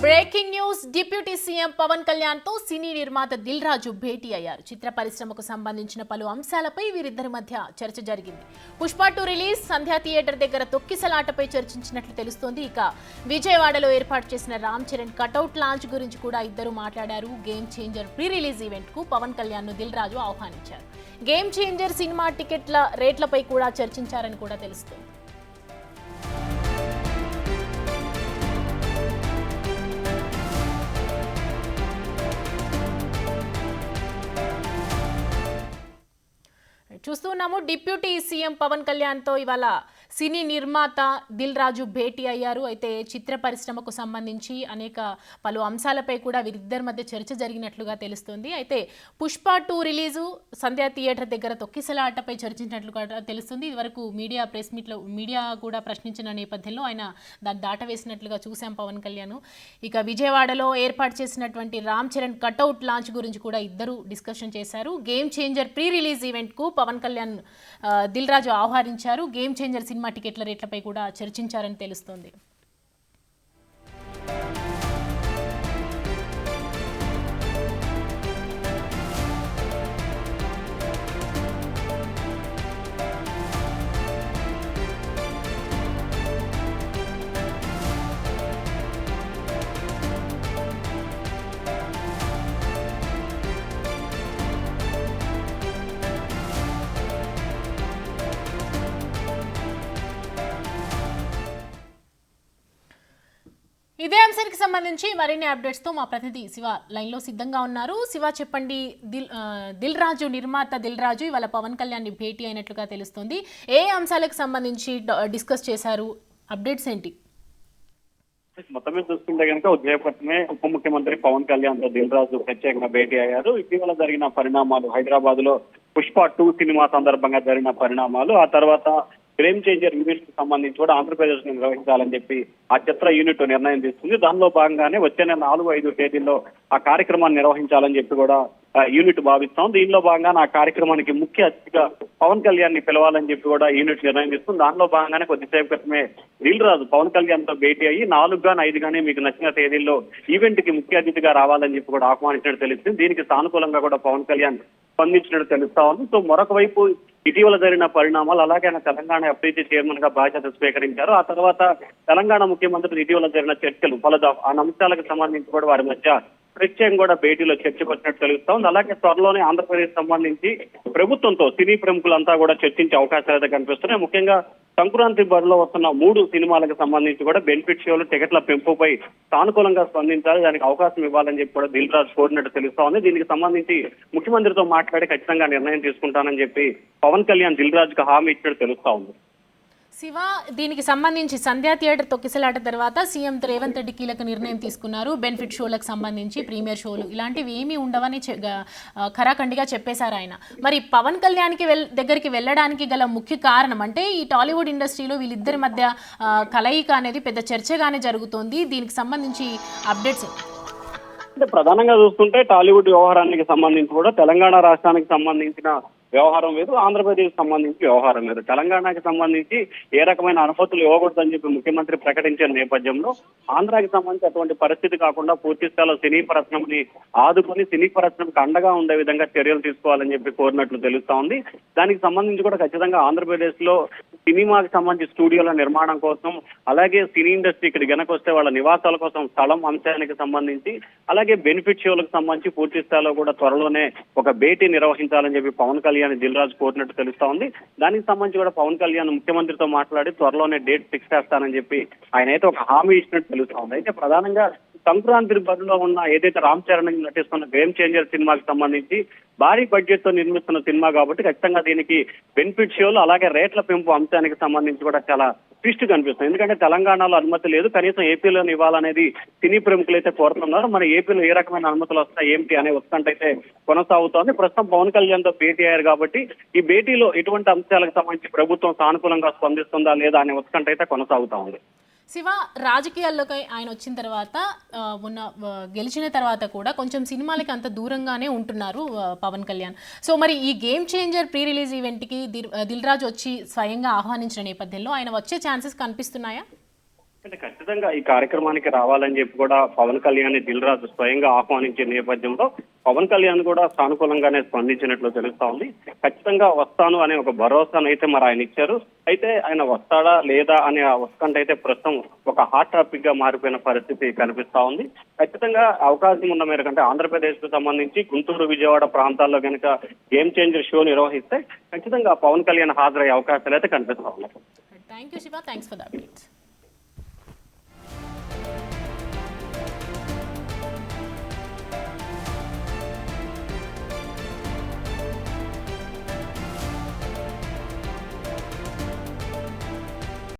Breaking news. Deputy CM Pavan Kalyan తో సినీ నిర్మాత దిల్ రాజు భేటీ అయ్యారు. చిత్ర పరిశ్రమకు సంబంధించిన పలు అంశాలపై వీరిద్దరి మధ్య చర్చ జరిగింది. పుష్ప 2 రిలీజ్, సంధ్యా థియేటర్ దగ్గర తొక్కిసలాటపై చర్చించినట్లు తెలుస్తోంది. ఇక విజయవాడలో ఏర్పాటు చేసిన రామ్ చరణ్ కటౌట్ లాంచ్ గురించి కూడా ఇద్దరు మాట్లాడారు. Game changer pre release event కు పవన్ కళ్యాణ్ ను దిల్ రాజు ఆహ్వానించారు. గేమ్ చేంజర్ సినిమా టికెట్ల రేట్లపై కూడా చర్చించారని కూడా తెలుస్తోంది. చూస్తున్నాము, డిప్యూటీ సీఎం పవన్ కళ్యాణ్ తో ఇవాళ సినీ నిర్మాత దిల్ రాజు భేటీ అయ్యారు. అయితే చిత్ర పరిశ్రమకు సంబంధించి అనేక పలు అంశాలపై కూడా వీరిద్దరి మధ్య చర్చ జరిగినట్లుగా తెలుస్తుంది. అయితే పుష్ప 2 రిలీజు, సంధ్యా థియేటర్ దగ్గర తొక్కిసలాటపై చర్చించినట్లుగా తెలుస్తుంది. ఇదివరకు ప్రెస్ మీట్లో మీడియా కూడా ప్రశ్నించిన నేపథ్యంలో ఆయన దాన్ని దాటవేసినట్లుగా చూశాం పవన్ కళ్యాణ్. ఇక విజయవాడలో ఏర్పాటు చేసినటువంటి రామ్ చరణ్ కటౌట్ లాంచ్ గురించి కూడా ఇద్దరు డిస్కషన్ చేశారు. Game changer pre release event కు పవన్ కళ్యాణ్ దిల్ రాజు ఆహ్వానించారు. గేమ్ చేంజర్ సినిమా టికెట్ల రేట్లపై కూడా చర్చించారని తెలుస్తోంది. ఇదే అంశానికి సంబంధించి మరిన్ని అప్డేట్స్ తో మా ప్రతినిధి శివ లైన్ లో సిద్ధంగా ఉన్నారు. శివ, చెప్పండి. దిల్ రాజు నిర్మాత దిల్ రాజు ఇవాళ పవన్ కళ్యాణ్ ని భేటీ అయినట్లుగా తెలుస్తుంది. ఏ అంశాలకు సంబంధించి డిస్కస్ చేశారు? అప్డేట్స్ ఏంటి? మొత్తం మీద చూసుకుంటే కనుక ఉదయపట్నమే ఉప ముఖ్యమంత్రి పవన్ కళ్యాణ్ తో దిల్ రాజు ప్రత్యేకంగా భేటీ అయ్యారు. ఇటీవల జరిగిన పరిణామాలు, హైదరాబాద్ లో పుష్ప 2 సినిమా సందర్భంగా జరిగిన పరిణామాలు, ఆ తర్వాత గేమ్ చేంజర్ ఈవెంట్ కి సంబంధించి కూడా ఆంధ్రప్రదేశ్ ను నిర్వహించాలని చెప్పి ఆ చిత్ర యూనిట్ నిర్ణయం తీసుకుంది. దానిలో భాగంగానే వచ్చే నెల 4-5 తేదీల్లో ఆ కార్యక్రమాన్ని నిర్వహించాలని చెప్పి కూడా యూనిట్ భావిస్తాం. దీనిలో భాగంగా ఆ కార్యక్రమానికి ముఖ్య అతిథిగా పవన్ కళ్యాణ్ ని పిలవాలని చెప్పి కూడా యూనిట్ నిర్ణయం తీసుకుంది. దానిలో భాగంగానే కొద్దిసేపు క్రితమే దిల్ రాజు పవన్ కళ్యాణ్ తో భేటీ అయ్యి 4-5 గానీ మీకు నచ్చిన తేదీల్లో ఈవెంట్ కి ముఖ్య అతిథిగా రావాలని చెప్పి కూడా ఆహ్వానించినట్టు తెలుస్తుంది. దీనికి సానుకూలంగా కూడా పవన్ కళ్యాణ్ స్పందించినట్టు తెలుస్తా ఉంది. సో మరొక వైపు ఇటీవల జరిగిన పరిణామాలు, అలాగే ఆయన తెలంగాణ ఎఫ్డీసీ చైర్మన్ గా బాధ్యత స్వీకరించారు. ఆ తర్వాత తెలంగాణ ముఖ్యమంత్రి ఇటీవల జరిగిన చర్చలు ఫలదా ఆ అంశాలకు సంబంధించి కూడా వారి మధ్య ప్రత్యేకంగా కూడా భేటీలో చర్చకు వచ్చినట్టు తెలుస్తా ఉంది. అలాగే త్వరలోనే ఆంధ్రప్రదేశ్ సంబంధించి ప్రభుత్వంతో సినీ ప్రముఖులంతా కూడా చర్చించే అవకాశాలు అయితే కనిపిస్తున్నాయి. ముఖ్యంగా సంక్రాంతి బరిలో వస్తున్న 3 సినిమాలకు సంబంధించి కూడా బెనిఫిట్ షోలు, టికెట్ల పెంపుపై సానుకూలంగా స్పందించాలి, దానికి అవకాశం ఇవ్వాలని చెప్పి కూడా దిల్ రాజు కోరినట్టు తెలుస్తా ఉంది. దీనికి సంబంధించి ముఖ్యమంత్రితో మాట్లాడి ఖచ్చితంగా నిర్ణయం తీసుకుంటానని చెప్పి పవన్ కళ్యాణ్ దిల్ రాజుకు హామీ ఇచ్చినట్టు తెలుస్తా ఉంది. శివ, దీనికి సంబంధించి సంధ్యా థియేటర్ తొక్కిసలాట తర్వాత సీఎం రేవంత్ రెడ్డి కీలక నిర్ణయం తీసుకున్నారు. బెనిఫిట్ షోలకు సంబంధించి ప్రీమియర్ షోలు ఇలాంటివి ఏమీ ఉండవని ఖరాఖండిగా చెప్పేశారు ఆయన. మరి పవన్ కళ్యాణ్కి దగ్గరికి వెళ్ళడానికి గల ముఖ్య కారణం అంటే ఈ టాలీవుడ్ ఇండస్ట్రీలో వీళ్ళిద్దరి మధ్య కలయిక అనేది పెద్ద చర్చగానే జరుగుతోంది. దీనికి సంబంధించి అప్డేట్స్ అంటే ప్రధానంగా చూస్తుంటే టాలీవుడ్ వ్యవహారానికి సంబంధించి కూడా తెలంగాణ రాష్ట్రానికి సంబంధించిన వ్యవహారం వేరు, ఆంధ్రప్రదేశ్ సంబంధించి వ్యవహారం వేరు. తెలంగాణకి సంబంధించి ఏ రకమైన అనుమతులు ఇవ్వకూడదని చెప్పి ముఖ్యమంత్రి ప్రకటించిన నేపథ్యంలో ఆంధ్రాకి సంబంధించి అటువంటి పరిస్థితి కాకుండా పూర్తి స్థాయిలో సినీ పరిశ్రమని ఆదుకొని సినీ పరిశ్రమకు అండగా ఉండే విధంగా చర్యలు తీసుకోవాలని చెప్పి కోరినట్లు తెలుస్తా ఉంది. దానికి సంబంధించి కూడా ఖచ్చితంగా ఆంధ్రప్రదేశ్ లో సినిమాకి సంబంధించి స్టూడియోల నిర్మాణం కోసం, అలాగే సినీ ఇండస్ట్రీ ఇక్కడ వెనకొస్తే వాళ్ళ నివాసాల కోసం స్థలం అంశానికి సంబంధించి, అలాగే బెనిఫిట్ షోలకు సంబంధించి పూర్తి స్థాయిలో కూడా త్వరలోనే ఒక భేటీ నిర్వహించాలని చెప్పి పవన్ కళ్యాణ్ దిల్ రాజు కోరినట్టు తెలుస్తా ఉంది. దానికి సంబంధించి కూడా పవన్ కళ్యాణ్ ముఖ్యమంత్రితో మాట్లాడి త్వరలోనే డేట్ ఫిక్స్ చేస్తానని చెప్పి ఆయన అయితే ఒక హామీ ఇచ్చినట్టు తెలుస్తా ఉంది. అయితే ప్రధానంగా సంక్రాంతి బరిలో ఉన్న ఏదైతే రామ్ చరణ్ నటిస్తున్న గేమ్ చేంజర్ సినిమాకి సంబంధించి భారీ బడ్జెట్ తో నిర్మిస్తున్న సినిమా కాబట్టి ఖచ్చితంగా దీనికి బెనిఫిట్ షోలు, అలాగే రేట్ల పెంపు అంశానికి సంబంధించి కూడా చాలా ట్విస్ట్ కనిపిస్తుంది. ఎందుకంటే తెలంగాణలో అనుమతి లేదు, కనీసం ఏపీలో ఇవ్వాలనేది సినీ ప్రముఖులు అయితే కోరుతున్నారు. మరి ఏపీలో ఏ రకమైన అనుమతులు వస్తాయి ఏమిటి అనే ఉత్కంఠ అయితే కొనసాగుతోంది. ప్రస్తుతం పవన్ కళ్యాణ్ తో భేటీ అయ్యారు కాబట్టి ఈ భేటీలో ఎటువంటి అంశాలకు సంబంధించి ప్రభుత్వం సానుకూలంగా స్పందిస్తుందా లేదా అనే ఉత్కంఠ అయితే కొనసాగుతా ఉంది. శివ, రాజకీయాల్లోకి ఆయన వచ్చిన తర్వాత గెలిచిన తర్వాత కూడా కొంచెం సినిమాలకి అంత దూరంగానే ఉంటున్నారు పవన్ కళ్యాణ్. సో మరి ఈ గేమ్ చేంజర్ ప్రీ రిలీజ్ ఈవెంట్కి దిల్ రాజు వచ్చి స్వయంగా ఆహ్వానించిన నేపథ్యంలో ఆయన వచ్చే ఛాన్సెస్ కనిపిస్తున్నాయా? అంటే ఖచ్చితంగా ఈ కార్యక్రమానికి రావాలని చెప్పి కూడా పవన్ కళ్యాణ్ దిల్ రాజు స్వయంగా ఆహ్వానించే నేపథ్యంలో పవన్ కళ్యాణ్ కూడా సానుకూలంగానే స్పందించినట్లు తెలుస్తా ఉంది. ఖచ్చితంగా వస్తాను అనే ఒక భరోసాను అయితే మరి ఆయన ఇచ్చారు. అయితే ఆయన వస్తాడా లేదా అనే ఉత్కంఠ అయితే ప్రస్తుతం ఒక హాట్ టాపిక్ గా మారిపోయిన పరిస్థితి కనిపిస్తా ఉంది. ఖచ్చితంగా అవకాశం ఉన్న మేరకు అంటే ఆంధ్రప్రదేశ్ కు సంబంధించి గుంటూరు, విజయవాడ ప్రాంతాల్లో కనుక గేమ్ చేంజర్ షో నిర్వహిస్తే ఖచ్చితంగా పవన్ కళ్యాణ్ హాజరయ్యే అవకాశాలు అయితే కనిపిస్తా ఉన్నాయి. Thank you Shiva, thanks for the updates.